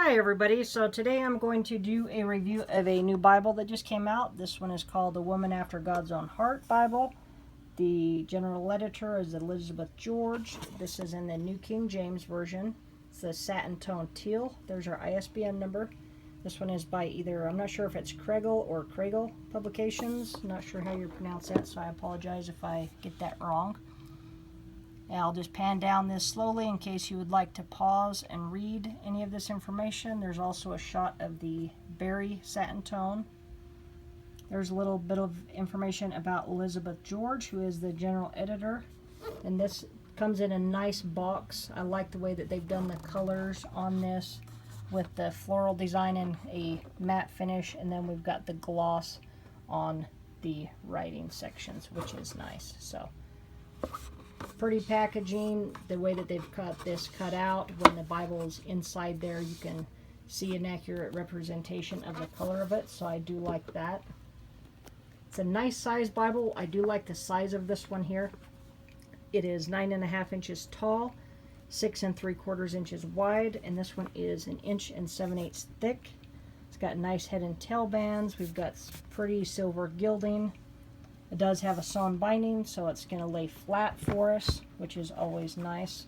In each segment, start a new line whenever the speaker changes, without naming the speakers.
Hi everybody, so today I'm going to do a review of a new Bible that just came out. This one is called The Woman After God's Own Heart Bible. The general editor is Elizabeth George. This is in the New King James Version. It's the satin tone teal. There's our ISBN number. This one is by either, I'm not sure if it's Kregel or Kregel Publications. I'm not sure how you pronounce that, so I apologize if I get that wrong. And I'll just pan down this slowly in case you would like to pause and read any of this information. There's also a shot of the berry satin tone. There's a little bit of information about Elizabeth George, who is the general editor. And this comes in a nice box. I like the way that they've done the colors on this with the floral design and a matte finish. And then we've got the gloss on the writing sections, which is nice. So pretty packaging. The way that they've cut this cut out, when the Bible is inside there, you can see an accurate representation of the color of it, so I do like that. It's a nice size Bible. I do like the size of this one here. It is 9.5 inches tall, 6 3/4 inches wide, and this one is 1 7/8 inches thick. It's got nice head and tail bands. We've got pretty silver gilding. It does have a sewn binding, so it's going to lay flat for us, which is always nice.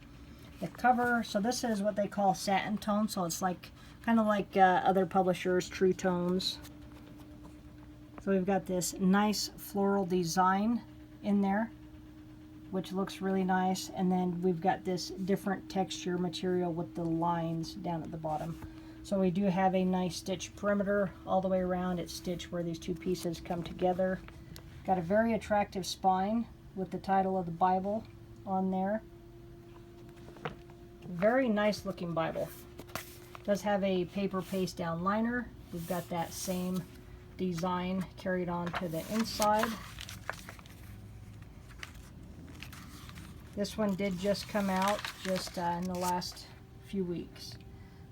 The cover, so this is what they call satin tone, so it's like kind of like other publishers' True Tones. So we've got this nice floral design in there, which looks really nice, and then we've got this different texture material with the lines down at the bottom. So we do have a nice stitch perimeter all the way around. It's stitched where these two pieces come together. Got a very attractive spine with the title of the Bible on there. Very nice looking Bible. Does have a paper paste down liner. We've got that same design carried on to the inside. This one did just come out just in the last few weeks.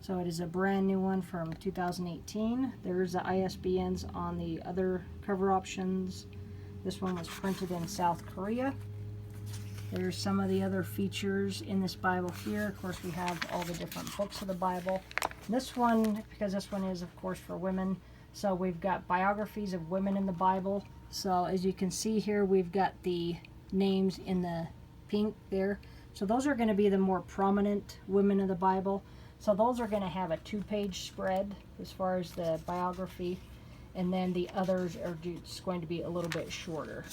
So it is a brand new one from 2018. There's the ISBNs on the other cover options. This one was printed in South Korea. There's some of the other features in this Bible here. Of course, we have all the different books of the Bible. This one, because this one is, of course, for women, so we've got biographies of women in the Bible. So as you can see here, we've got the names in the pink there. So those are going to be the more prominent women of the Bible. So those are going to have a 2-page spread as far as the biography. And then the others are just going to be a little bit shorter.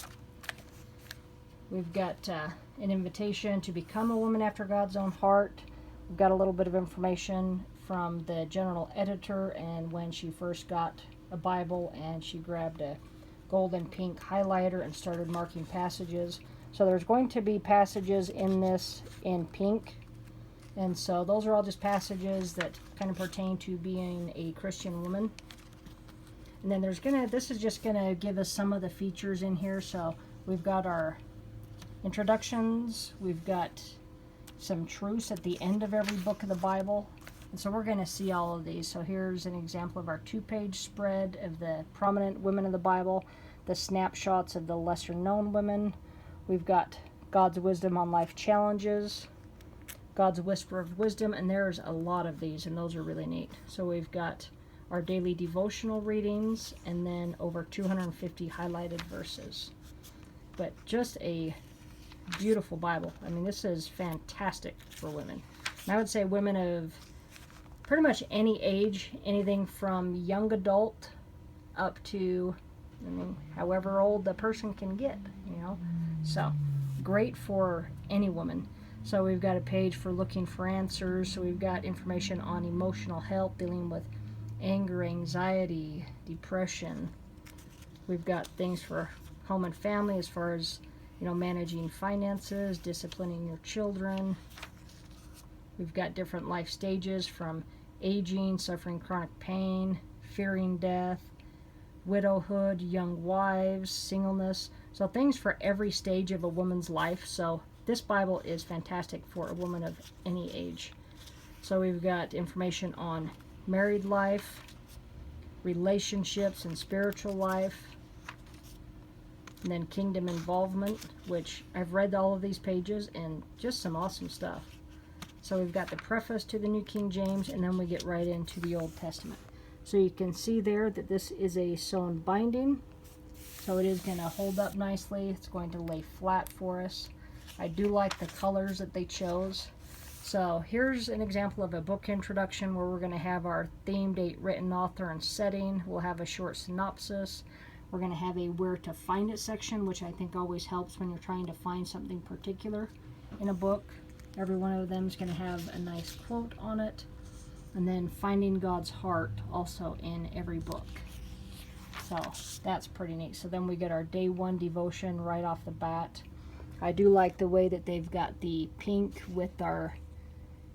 We've got an invitation to become a woman after God's own heart. We've got a little bit of information from the general editor and when she first got a Bible and she grabbed a gold and pink highlighter and started marking passages. So there's going to be passages in this in pink. And so those are all just passages that kind of pertain to being a Christian woman. And then this is just gonna give us some of the features in here. So we've got our introductions, we've got some truths at the end of every book of the Bible. And so we're gonna see all of these. So here's an example of our 2-page spread of the prominent women of the Bible, the snapshots of the lesser known women. We've got God's wisdom on life challenges, God's whisper of wisdom, and there's a lot of these, and those are really neat. So we've got our daily devotional readings, and then over 250 highlighted verses. But just a beautiful Bible. I mean, this is fantastic for women. And I would say women of pretty much any age, anything from young adult up to, I mean, however old the person can get, you know. So, great for any woman. So we've got a page for looking for answers. So we've got information on emotional health, dealing with anger, anxiety, depression. We've got things for home and family as far as, you know, managing finances, disciplining your children. We've got different life stages from aging, suffering chronic pain, fearing death, widowhood, young wives, singleness. So things for every stage of a woman's life. So this Bible is fantastic for a woman of any age. So we've got information on married life, relationships and spiritual life, and then kingdom involvement, which I've read all of these pages and just some awesome stuff. So we've got the preface to the New King James, and then we get right into the Old Testament. So you can see there that this is a sewn binding. So it is going to hold up nicely. It's going to lay flat for us. I do like the colors that they chose. So here's an example of a book introduction where we're going to have our theme, date, written author, and setting. We'll have a short synopsis. We're going to have a where to find it section, which I think always helps when you're trying to find something particular in a book. Every one of them is going to have a nice quote on it. And then finding God's heart also in every book. So that's pretty neat. So then we get our day one devotion right off the bat. I do like the way that they've got the pink with our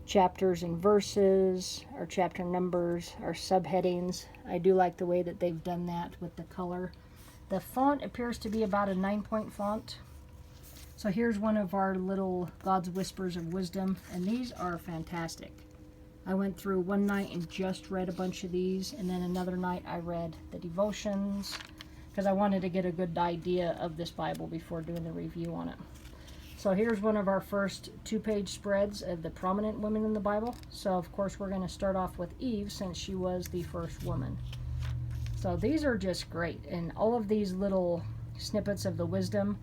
chapters and verses, our chapter numbers, our subheadings. I do like the way that they've done that with the color. The font appears to be about a 9-point font. So here's one of our little God's Whispers of Wisdom, and these are fantastic. I went through one night and just read a bunch of these, and then another night I read the devotions, because I wanted to get a good idea of this Bible before doing the review on it. So here's one of our first 2-page spreads of the prominent women in the Bible. So of course we're going to start off with Eve, since she was the first woman. So these are just great, and all of these little snippets of the wisdom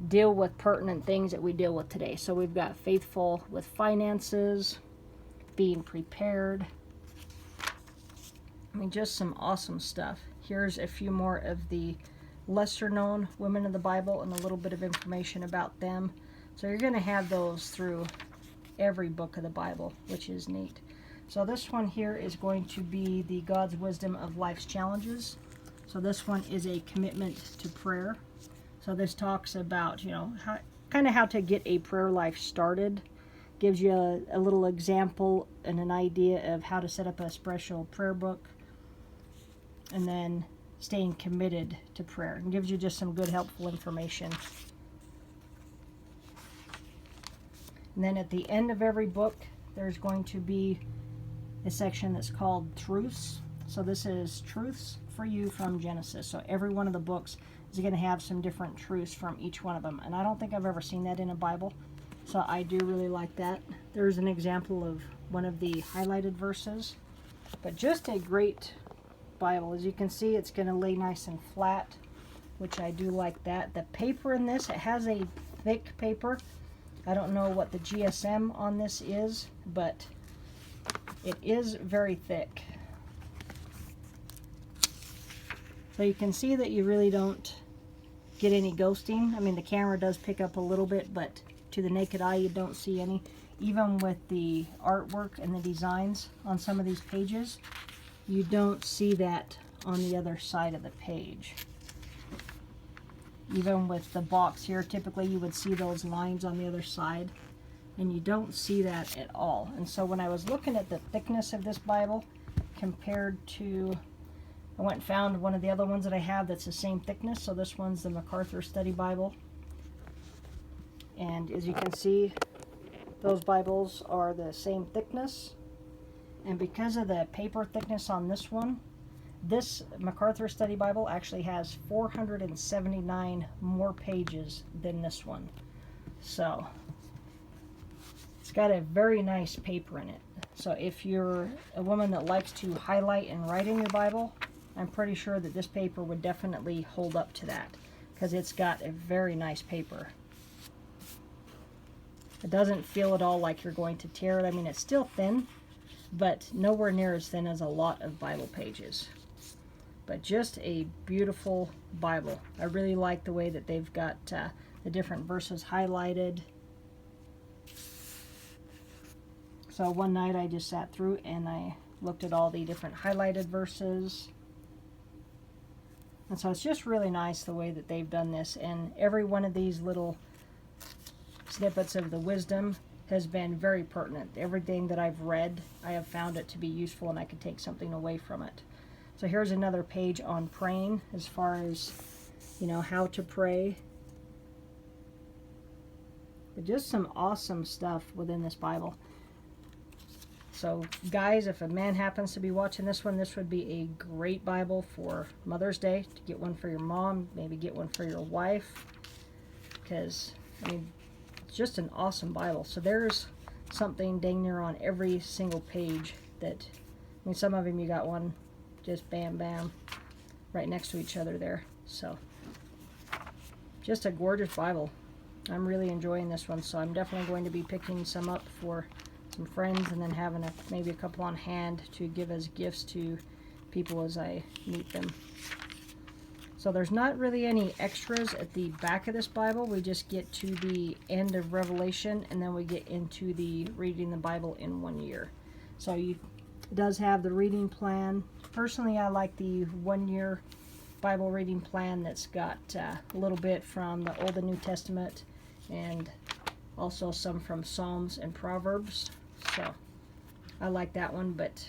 deal with pertinent things that we deal with today. So we've got faithful with finances, being prepared. I mean, just some awesome stuff. Here's a few more of the lesser known women of the Bible and a little bit of information about them. So you're going to have those through every book of the Bible, which is neat. So this one here is going to be the God's Wisdom of Life's Challenges. So this one is a commitment to prayer. So this talks about, how to get a prayer life started. Gives you a little example and an idea of how to set up a special prayer book. And then staying committed to prayer. And gives you just some good, helpful information. And then at the end of every book, there's going to be a section that's called Truths. So this is Truths for You from Genesis. So every one of the books is going to have some different truths from each one of them. And I don't think I've ever seen that in a Bible. So I do really like that. There's an example of one of the highlighted verses. But just a great Bible. As you can see, it's going to lay nice and flat, which I do like that. The paper in this, it has a thick paper. I don't know what the GSM on this is, but it is very thick. So you can see that you really don't get any ghosting. I mean, the camera does pick up a little bit, but to the naked eye, you don't see any. Even with the artwork and the designs on some of these pages, you don't see that on the other side of the page. Even with the box here, typically you would see those lines on the other side, and you don't see that at all. And so when I was looking at the thickness of this Bible compared to, I went and found one of the other ones that I have that's the same thickness. So this one's the Macarthur Study Bible. And as you can see, those Bibles are the same thickness. And because of the paper thickness on this one, this Macarthur Study Bible actually has 479 more pages than this one. So it's got a very nice paper in it. So if you're a woman that likes to highlight and write in your Bible, I'm pretty sure that this paper would definitely hold up to that, because it's got a very nice paper. It doesn't feel at all like you're going to tear it. I mean, it's still thin, but nowhere near as thin as a lot of Bible pages. But just a beautiful Bible. I really like the way that they've got the different verses highlighted. So one night I just sat through and I looked at all the different highlighted verses. And so it's just really nice the way that they've done this. And every one of these little snippets of the wisdom has been very pertinent. Everything that I've read, I have found it to be useful, and I could take something away from it. So here's another page on praying, as far as, how to pray. But just some awesome stuff within this Bible. So guys, if a man happens to be watching this one, this would be a great Bible for Mother's Day. To get one for your mom, maybe get one for your wife. Because, it's just an awesome Bible. So there's something dang near on every single page. That, I mean, some of them you got one just bam bam right next to each other there. So just a gorgeous Bible. I'm really enjoying this one, so I'm definitely going to be picking some up for some friends, and then having maybe a couple on hand to give as gifts to people as I meet them. So there's not really any extras at the back of this Bible. We just get to the end of Revelation, and then we get into the reading the Bible in 1 year. So it does have the reading plan. Personally, I like the 1 year Bible reading plan that's got a little bit from the Old and New Testament, and also some from Psalms and Proverbs. So I like that one, but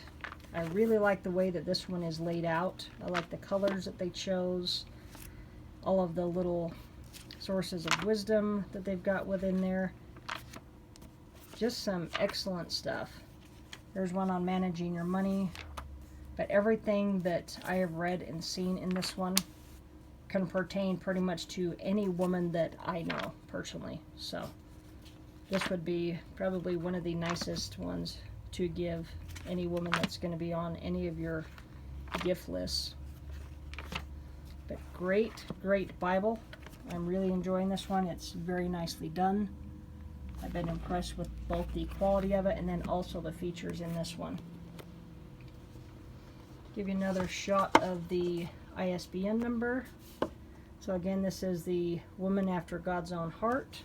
I really like the way that this one is laid out. I like the colors that they chose, all of the little sources of wisdom that they've got within there. Just some excellent stuff. There's one on managing your money, but everything that I have read and seen in this one can pertain pretty much to any woman that I know personally. So this would be probably one of the nicest ones to give any woman that's going to be on any of your gift lists. But great Bible. I'm really enjoying this one. It's very nicely done. I've been impressed with both the quality of it and then also the features in this one. Give you another shot of the ISBN number. So again, this is the Woman After God's Own Heart.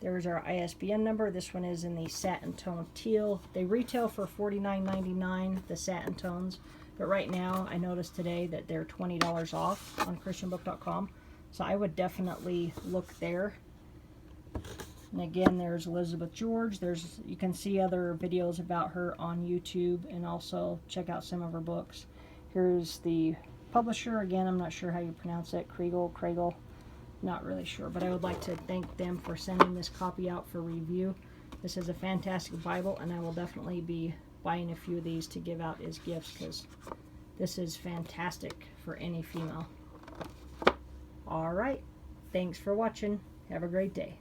There's our ISBN number. This one is in the satin tone teal. They retail for $49.99, the satin tones. But right now, I noticed today that they're $20 off on christianbook.com. So I would definitely look there. And again, there's Elizabeth George. You can see other videos about her on YouTube, and also check out some of her books. Here's the publisher. Again, I'm not sure how you pronounce it. Kregel. Not really sure, but I would like to thank them for sending this copy out for review. This is a fantastic Bible, and I will definitely be buying a few of these to give out as gifts, because this is fantastic for any female. Alright, thanks for watching. Have a great day.